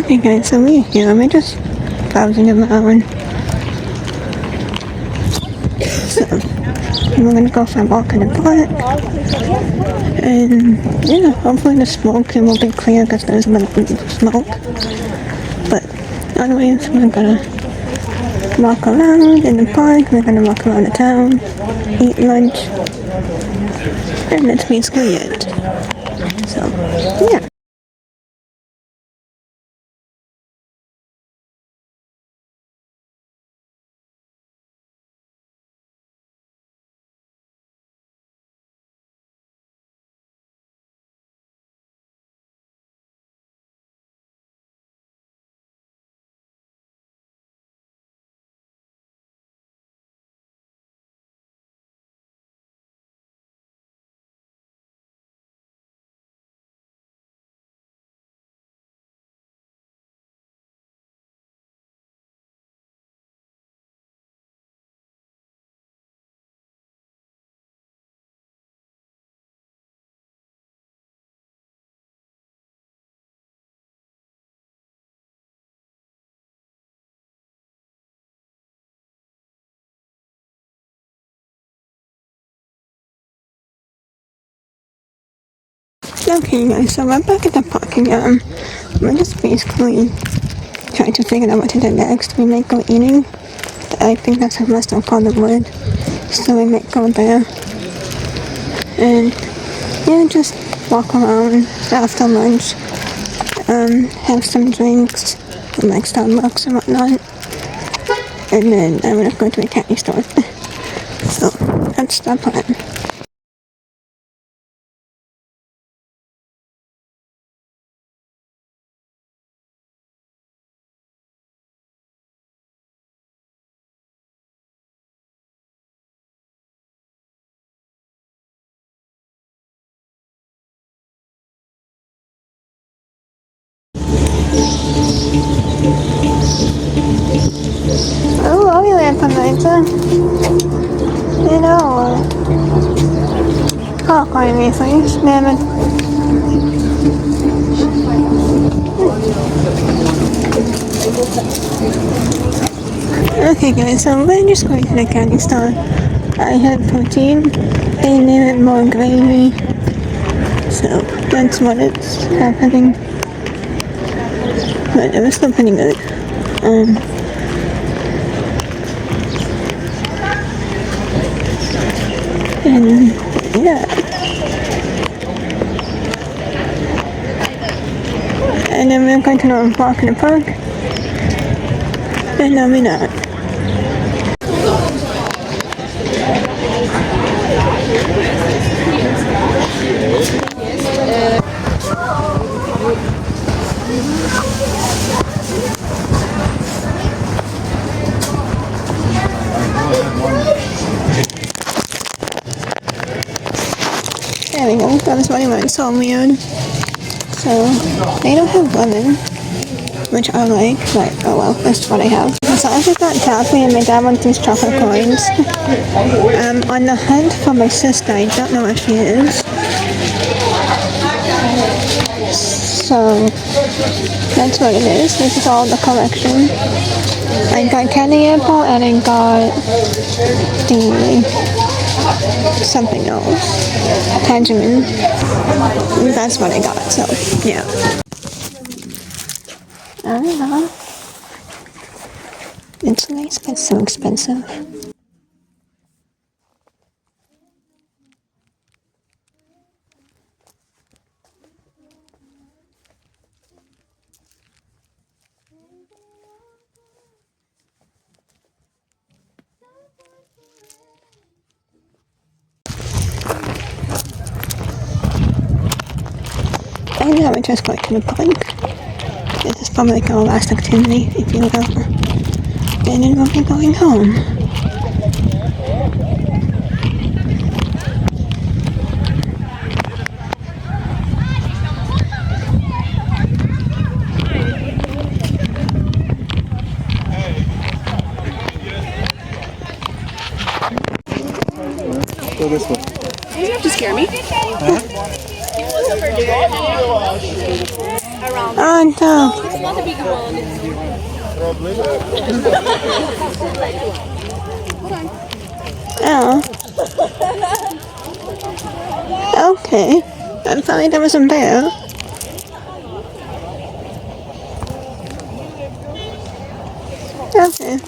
Okay guys, so we're here. We're just browsing around. So, we're gonna go for a walk in the park. And yeah, hopefully the smoke will be clear because there's a bit of smoke. But anyways, we're gonna walk around in the park. We're gonna walk around the town, eat lunch. And that's basically it. So, yeah. Okay guys, so we're back at the park again. We're just basically trying to figure out what to do next. We might go eating. I think that's a must have called the wood. So we might go there. And yeah, just walk around after lunch. Have some drinks from like Starbucks and whatnot. And then I'm gonna go to a candy store. So that's the plan. Oh, jag vet inte. You know, kakao visas, men okay guys, so we're just going to the candy store. I had protein, they needed more gravy, so that's what it's happening. But it was still pretty good. And yeah. And then we're going to walk in the park. And now we're not. There we go, that was what I went so weird. So, they don't have lemon, which I like, but oh well, that's what I have. So I just got coffee and my dad wants these chocolate coins. I'm on the hunt for my sister, I don't know where she is. So, that's what it is. This is all the collection. I got candy apple and I got the something else. Tangerine. That's what I got, so yeah. I don't know. It's nice but so expensive. And now we're just going to the park. This is probably like our last activity, if you will. And then we'll be going home. Go this way. You have to scare me. Huh? Oh no. It's not a big one. Oh. Okay. I thought there was a bear. Okay.